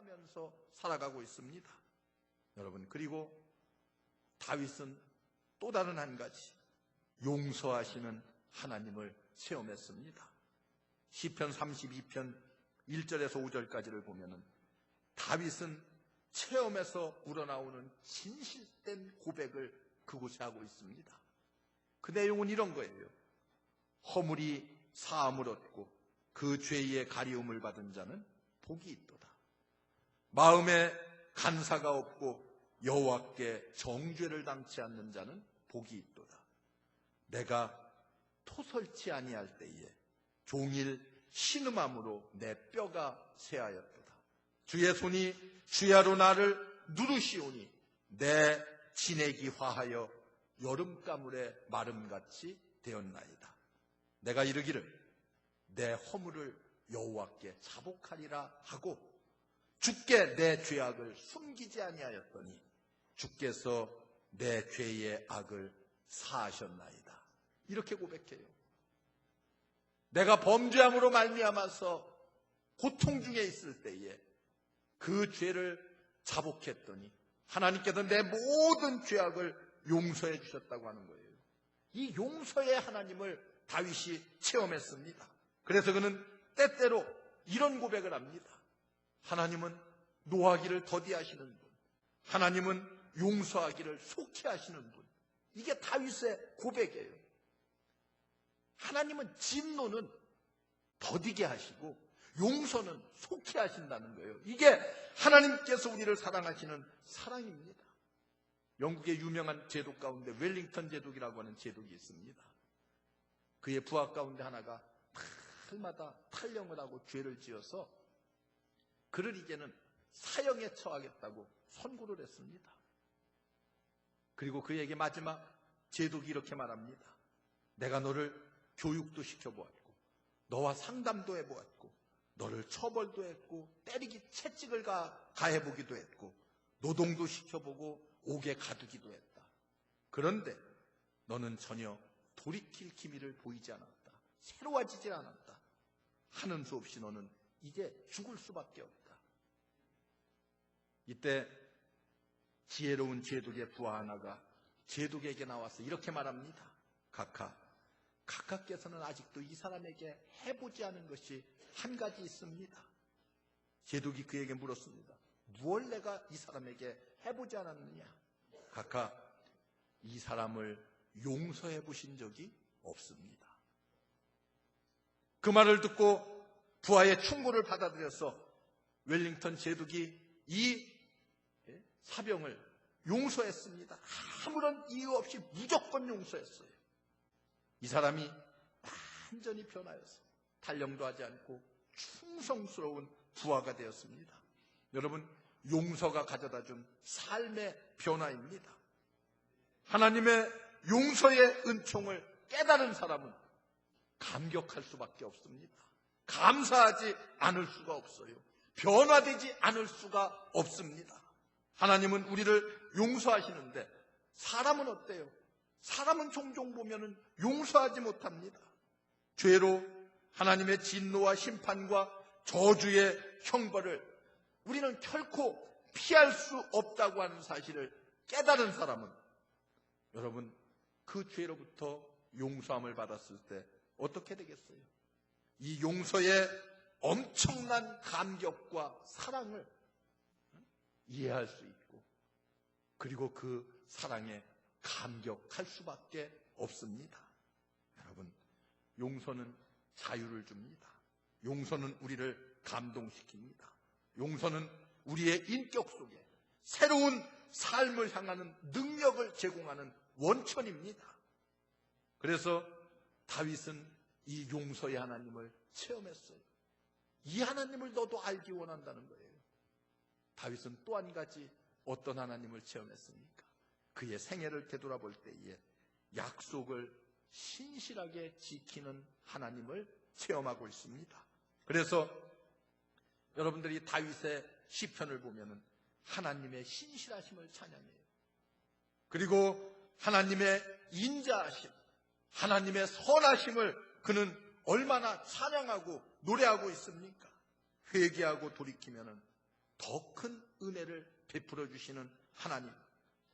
살아가면서 살아가고 있습니다. 여러분, 그리고 다윗은 또 다른 한 가지 용서하시는 하나님을 체험했습니다. 시편 32편 1절에서 5절까지를 보면은 다윗은 체험에서 우러나오는 진실된 고백을 그곳에 하고 있습니다. 그 내용은 이런 거예요. 허물이 사함을 얻고 그 죄의 가리움을 받은 자는 복이 있도다. 마음에 간사가 없고 여호와께 정죄를 당치 않는 자는 복이 있도다. 내가 토설치 아니할 때에 종일 신음함으로 내 뼈가 쇠하였도다. 주의 손이 주야로 나를 누르시오니 내 진액이 화하여 여름가물의 마름같이 되었나이다. 내가 이르기를 내 허물을 여호와께 자복하리라 하고 주께 내 죄악을 숨기지 아니하였더니 주께서 내 죄의 악을 사하셨나이다. 이렇게 고백해요. 내가 범죄함으로 말미암아서 고통 중에 있을 때에 그 죄를 자복했더니 하나님께서 내 모든 죄악을 용서해 주셨다고 하는 거예요. 이 용서의 하나님을 다윗이 체험했습니다. 그래서 그는 때때로 이런 고백을 합니다. 하나님은 노하기를 더디하시는 분, 하나님은 용서하기를 속히 하시는 분. 이게 다윗의 고백이에요. 하나님은 진노는 더디게 하시고 용서는 속히 하신다는 거예요. 이게 하나님께서 우리를 사랑하시는 사랑입니다. 영국의 유명한 제독 가운데 웰링턴 제독이라고 하는 제독이 있습니다. 그의 부하 가운데 하나가 날마다 탈령을 하고 죄를 지어서 그를 이제는 사형에 처하겠다고 선고를 했습니다. 그리고 그에게 마지막 제독이 이렇게 말합니다. 내가 너를 교육도 시켜보았고 너와 상담도 해보았고 너를 처벌도 했고 때리기 채찍을 가해보기도 했고 노동도 시켜보고 옥에 가두기도 했다. 그런데 너는 전혀 돌이킬 기미를 보이지 않았다. 새로워지지 않았다. 하는 수 없이 너는 이제 죽을 수밖에 없다. 이때 지혜로운 제독의 부하 하나가 제독에게 나와서 이렇게 말합니다. 각하께서는 아직도 이 사람에게 해보지 않은 것이 한 가지 있습니다. 제독이 그에게 물었습니다. 무엇을 내가 이 사람에게 해보지 않았느냐? 각하, 이 사람을 용서해 보신 적이 없습니다. 그 말을 듣고 부하의 충고를 받아들여서 웰링턴 제독이 이 사병을 용서했습니다. 아무런 이유 없이 무조건 용서했어요. 이 사람이 완전히 변하여서 탈령도 하지 않고 충성스러운 부하가 되었습니다. 여러분, 용서가 가져다준 삶의 변화입니다. 하나님의 용서의 은총을 깨달은 사람은 감격할 수밖에 없습니다. 감사하지 않을 수가 없어요. 변화되지 않을 수가 없습니다. 하나님은 우리를 용서하시는데 사람은 어때요? 사람은 종종 보면은 용서하지 못합니다. 죄로 하나님의 진노와 심판과 저주의 형벌을 우리는 결코 피할 수 없다고 하는 사실을 깨달은 사람은 여러분 그 죄로부터 용서함을 받았을 때 어떻게 되겠어요? 이 용서의 엄청난 감격과 사랑을 이해할 수 있고 그리고 그 사랑에 감격할 수밖에 없습니다. 여러분, 용서는 자유를 줍니다. 용서는 우리를 감동시킵니다. 용서는 우리의 인격 속에 새로운 삶을 향하는 능력을 제공하는 원천입니다. 그래서 다윗은 이 용서의 하나님을 체험했어요. 이 하나님을 너도 알기 원한다는 거예요. 다윗은 또 한 가지 어떤 하나님을 체험했습니까? 그의 생애를 되돌아볼 때에 약속을 신실하게 지키는 하나님을 체험하고 있습니다. 그래서 여러분들이 다윗의 시편을 보면은 하나님의 신실하심을 찬양해요. 그리고 하나님의 인자하심, 하나님의 선하심을 그는 얼마나 찬양하고 노래하고 있습니까? 회개하고 돌이키면은 더 큰 은혜를 베풀어 주시는 하나님,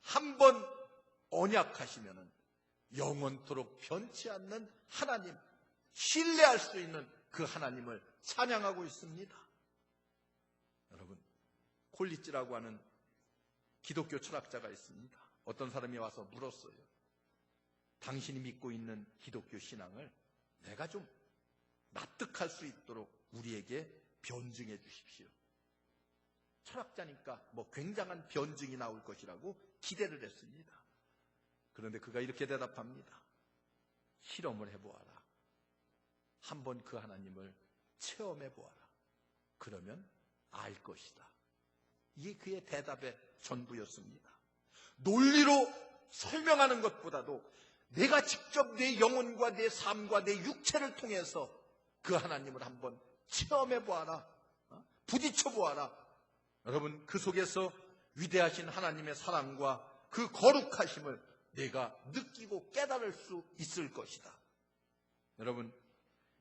한 번 언약하시면은 영원토록 변치 않는 하나님, 신뢰할 수 있는 그 하나님을 찬양하고 있습니다. 여러분, 콜리츠라고 하는 기독교 철학자가 있습니다. 어떤 사람이 와서 물었어요. 당신이 믿고 있는 기독교 신앙을 내가 좀 납득할 수 있도록 우리에게 변증해 주십시오. 철학자니까 뭐 굉장한 변증이 나올 것이라고 기대를 했습니다. 그런데 그가 이렇게 대답합니다. 실험을 해보아라. 한번 그 하나님을 체험해보아라. 그러면 알 것이다. 이게 그의 대답의 전부였습니다. 논리로 설명하는 것보다도 내가 직접 내 영혼과 내 삶과 내 육체를 통해서 그 하나님을 한번 체험해보아라. 부딪혀보아라. 여러분, 그 속에서 위대하신 하나님의 사랑과 그 거룩하심을 내가 느끼고 깨달을 수 있을 것이다. 여러분,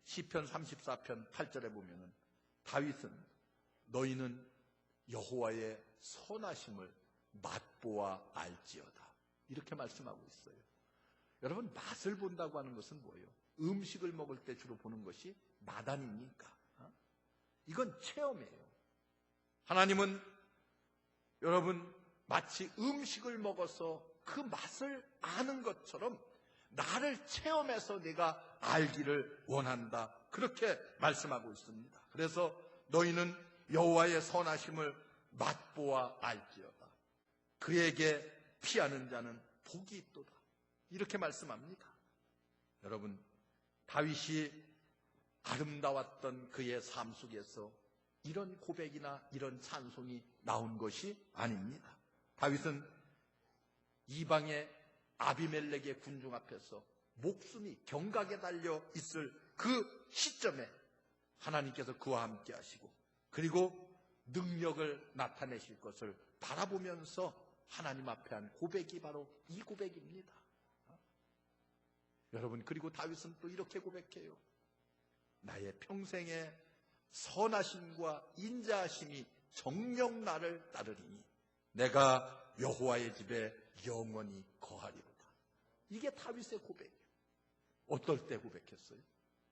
시편 34편 8절에 보면은 다윗은 너희는 여호와의 선하심을 맛보아 알지어다, 이렇게 말씀하고 있어요. 여러분, 맛을 본다고 하는 것은 뭐예요? 음식을 먹을 때 주로 보는 것이 맛 아닙니까? 이건 체험이에요. 하나님은 여러분 마치 음식을 먹어서 그 맛을 아는 것처럼 나를 체험해서 내가 알기를 원한다, 그렇게 말씀하고 있습니다. 그래서 너희는 여호와의 선하심을 맛보아 알지어다. 그에게 피하는 자는 복이 있도다, 이렇게 말씀합니다. 여러분, 다윗이 아름다웠던 그의 삶 속에서 이런 고백이나 이런 찬송이 나온 것이 아닙니다. 다윗은 이방의 아비멜렉의 군중 앞에서 목숨이 경각에 달려 있을 그 시점에 하나님께서 그와 함께 하시고 그리고 능력을 나타내실 것을 바라보면서 하나님 앞에 한 고백이 바로 이 고백입니다. 여러분, 그리고 다윗은 또 이렇게 고백해요. 나의 평생의 선하심과 인자하심이 정녕 나를 따르리니 내가 여호와의 집에 영원히 거하리로다. 이게 다윗의 고백이에요. 어떨 때 고백했어요?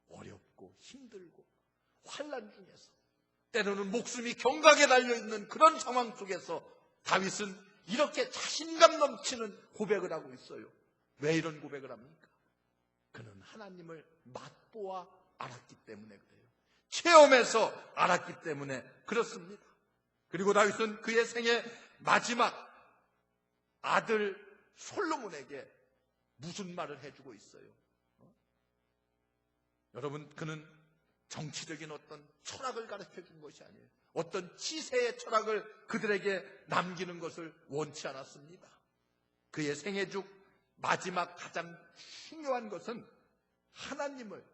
어렵고 힘들고 환난 중에서, 때로는 목숨이 경각에 달려있는 그런 상황 속에서 다윗은 이렇게 자신감 넘치는 고백을 하고 있어요. 왜 이런 고백을 합니까? 그는 하나님을 맛보아 알았기 때문에 그래요. 체험해서 알았기 때문에 그렇습니다. 그리고 다윗은 그의 생애 마지막 아들 솔로몬에게 무슨 말을 해주고 있어요? 여러분, 그는 정치적인 어떤 철학을 가르쳐 준 것이 아니에요. 어떤 지세의 철학을 그들에게 남기는 것을 원치 않았습니다. 그의 생애 중 마지막 가장 중요한 것은 하나님을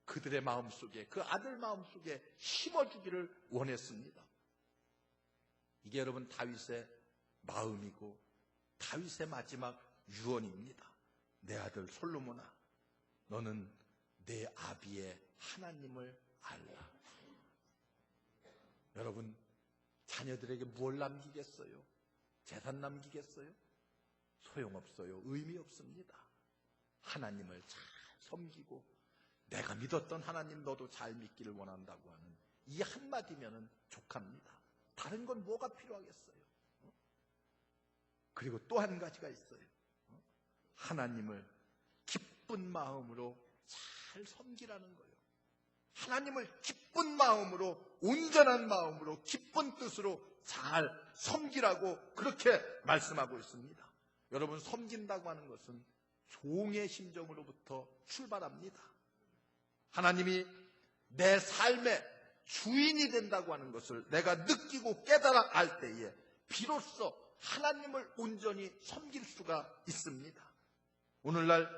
그들의 마음속에, 그 아들 마음속에 심어주기를 원했습니다. 이게 여러분 다윗의 마음이고 다윗의 마지막 유언입니다. 내 아들 솔로몬아, 너는 내 아비의 하나님을 알라. 여러분, 자녀들에게 뭘 남기겠어요? 재산 남기겠어요? 소용없어요. 의미 없습니다. 하나님을 잘 섬기고 내가 믿었던 하나님 너도 잘 믿기를 원한다고 하는 이 한마디면은 족합니다. 다른 건 뭐가 필요하겠어요? 그리고 또 한 가지가 있어요. 하나님을 기쁜 마음으로 잘 섬기라는 거예요. 하나님을 기쁜 마음으로, 온전한 마음으로, 기쁜 뜻으로 잘 섬기라고 그렇게 말씀하고 있습니다. 여러분, 섬긴다고 하는 것은 종의 심정으로부터 출발합니다. 하나님이 내 삶의 주인이 된다고 하는 것을 내가 느끼고 깨달아 알 때에 비로소 하나님을 온전히 섬길 수가 있습니다. 오늘날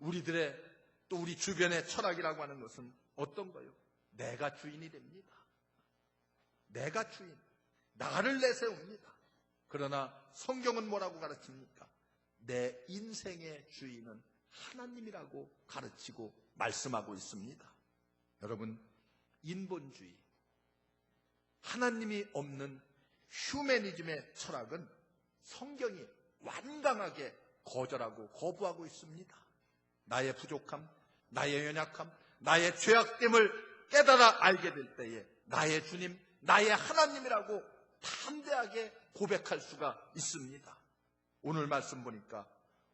우리들의, 또 우리 주변의 철학이라고 하는 것은 어떤 거예요? 내가 주인이 됩니다. 내가 주인, 나를 내세웁니다. 그러나 성경은 뭐라고 가르칩니까? 내 인생의 주인은 하나님이라고 가르치고 말씀하고 있습니다. 여러분, 인본주의, 하나님이 없는 휴머니즘의 철학은 성경이 완강하게 거절하고 거부하고 있습니다. 나의 부족함, 나의 연약함, 나의 죄악됨을 깨달아 알게 될 때에 나의 주님, 나의 하나님이라고 담대하게 고백할 수가 있습니다. 오늘 말씀 보니까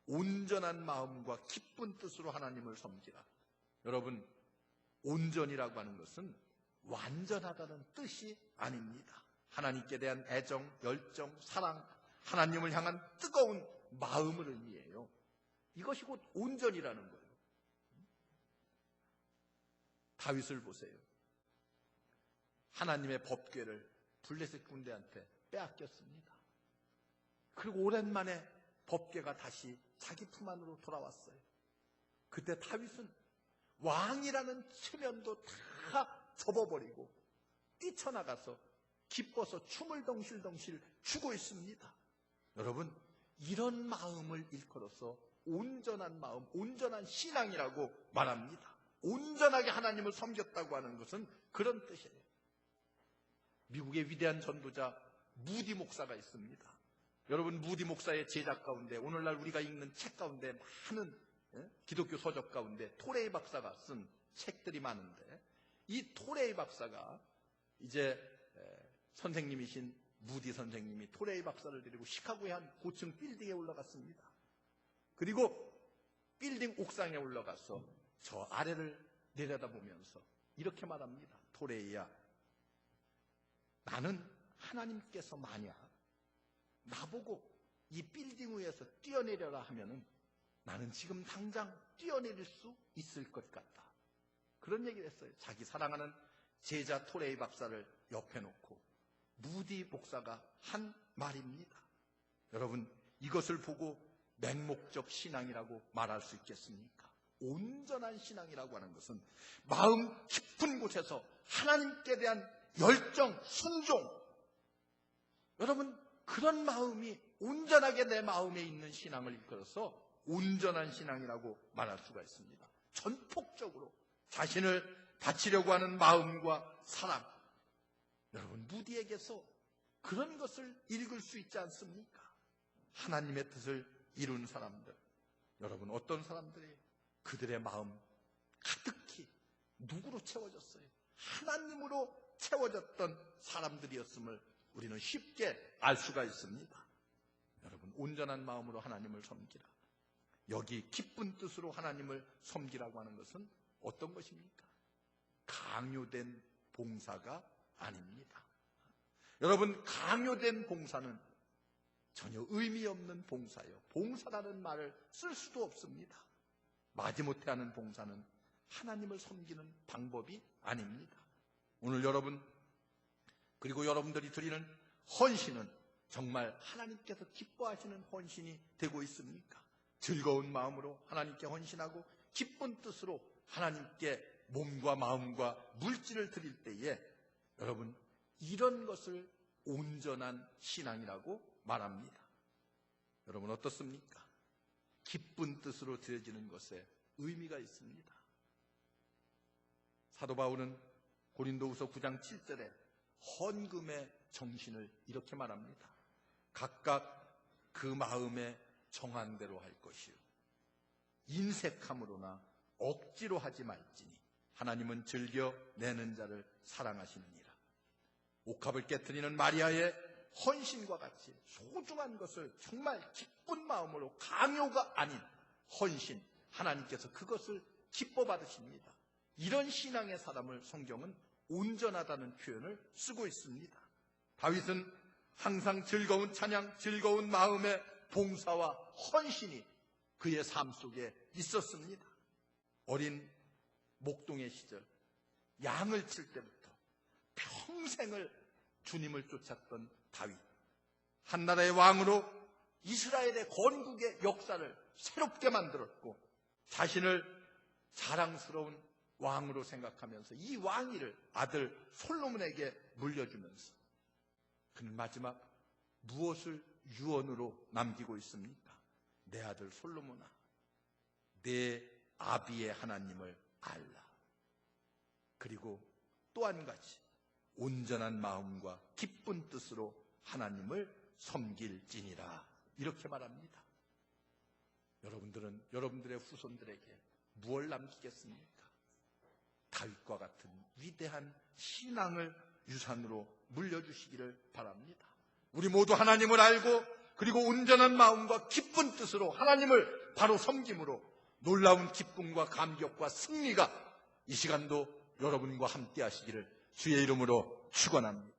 온전한 마음과 기쁜 뜻으로 하나님을 섬기라. 여러분, 온전이라고 하는 것은 완전하다는 뜻이 아닙니다. 하나님께 대한 애정, 열정, 사랑, 하나님을 향한 뜨거운 마음을 의미해요. 이것이 곧 온전이라는 거예요. 다윗을 보세요. 하나님의 법궤를 블레셋 군대한테 빼앗겼습니다. 그리고 오랜만에 법궤가 다시 자기 품 안으로 돌아왔어요. 그때 다윗은 왕이라는 체면도 다 접어버리고 뛰쳐나가서 기뻐서 춤을 덩실덩실 추고 있습니다. 여러분, 이런 마음을 일컬어서 온전한 마음, 온전한 신앙이라고 말합니다. 온전하게 하나님을 섬겼다고 하는 것은 그런 뜻이에요. 미국의 위대한 전도자 무디 목사가 있습니다. 여러분, 무디 목사의 제작 가운데 오늘날 우리가 읽는 책 가운데 많은 기독교 서적 가운데 토레이 박사가 쓴 책들이 많은데, 이 토레이 박사가 이제 선생님이신 무디 선생님이 토레이 박사를 데리고 시카고의 한 고층 빌딩에 올라갔습니다. 그리고 빌딩 옥상에 올라가서 저 아래를 내려다보면서 이렇게 말합니다. 토레이야, 나는 하나님께서 만약 나보고 이 빌딩 위에서 뛰어내려라 하면은 나는 지금 당장 뛰어내릴 수 있을 것 같다. 그런 얘기를 했어요. 자기 사랑하는 제자 토레이 박사를 옆에 놓고 무디 목사가 한 말입니다. 여러분, 이것을 보고 맹목적 신앙이라고 말할 수 있겠습니까? 온전한 신앙이라고 하는 것은 마음 깊은 곳에서 하나님께 대한 열정, 순종, 여러분, 그런 마음이 온전하게 내 마음에 있는 신앙을 이끌어서 온전한 신앙이라고 말할 수가 있습니다. 전폭적으로 자신을 바치려고 하는 마음과 사랑, 여러분, 무디에게서 그런 것을 읽을 수 있지 않습니까? 하나님의 뜻을 이룬 사람들, 여러분, 어떤 사람들이 그들의 마음 가득히 누구로 채워졌어요? 하나님으로 채워졌던 사람들이었음을 우리는 쉽게 알 수가 있습니다. 여러분, 온전한 마음으로 하나님을 섬기라. 여기 기쁜 뜻으로 하나님을 섬기라고 하는 것은 어떤 것입니까? 강요된 봉사가 아닙니다. 여러분, 강요된 봉사는 전혀 의미 없는 봉사예요. 봉사라는 말을 쓸 수도 없습니다. 마지못해 하는 봉사는 하나님을 섬기는 방법이 아닙니다. 오늘 여러분, 그리고 여러분들이 드리는 헌신은 정말 하나님께서 기뻐하시는 헌신이 되고 있습니까? 즐거운 마음으로 하나님께 헌신하고 기쁜 뜻으로 하나님께 몸과 마음과 물질을 드릴 때에 여러분, 이런 것을 온전한 신앙이라고 말합니다. 여러분, 어떻습니까? 기쁜 뜻으로 드려지는 것에 의미가 있습니다. 사도 바울은 고린도후서 9장 7절에 헌금의 정신을 이렇게 말합니다. 각각 그 마음에 정한 대로 할 것이요, 인색함으로나 억지로 하지 말지니 하나님은 즐겨 내는 자를 사랑하시느니라. 옥합을 깨트리는 마리아의 헌신과 같이 소중한 것을 정말 기쁜 마음으로, 강요가 아닌 헌신, 하나님께서 그것을 기뻐 받으십니다. 이런 신앙의 사람을 성경은 온전하다는 표현을 쓰고 있습니다. 다윗은 항상 즐거운 찬양, 즐거운 마음의 봉사와 헌신이 그의 삶 속에 있었습니다. 어린 목동의 시절, 양을 칠 때부터 평생을 주님을 쫓았던 다윗, 한나라의 왕으로 이스라엘의 건국의 역사를 새롭게 만들었고 자신을 자랑스러운 왕으로 생각하면서 이 왕위를 아들 솔로몬에게 물려주면서 그는 마지막 무엇을 유언으로 남기고 있습니까? 내 아들 솔로몬아, 내 아비의 하나님을 알라. 그리고 또 한 가지, 온전한 마음과 기쁜 뜻으로 하나님을 섬길지니라. 이렇게 말합니다. 여러분들은 여러분들의 후손들에게 무엇을 남기겠습니까? 다윗과 같은 위대한 신앙을 유산으로 물려주시기를 바랍니다. 우리 모두 하나님을 알고 그리고 온전한 마음과 기쁜 뜻으로 하나님을 바로 섬김으로 놀라운 기쁨과 감격과 승리가 이 시간도 여러분과 함께 하시기를 주의 이름으로 축원합니다.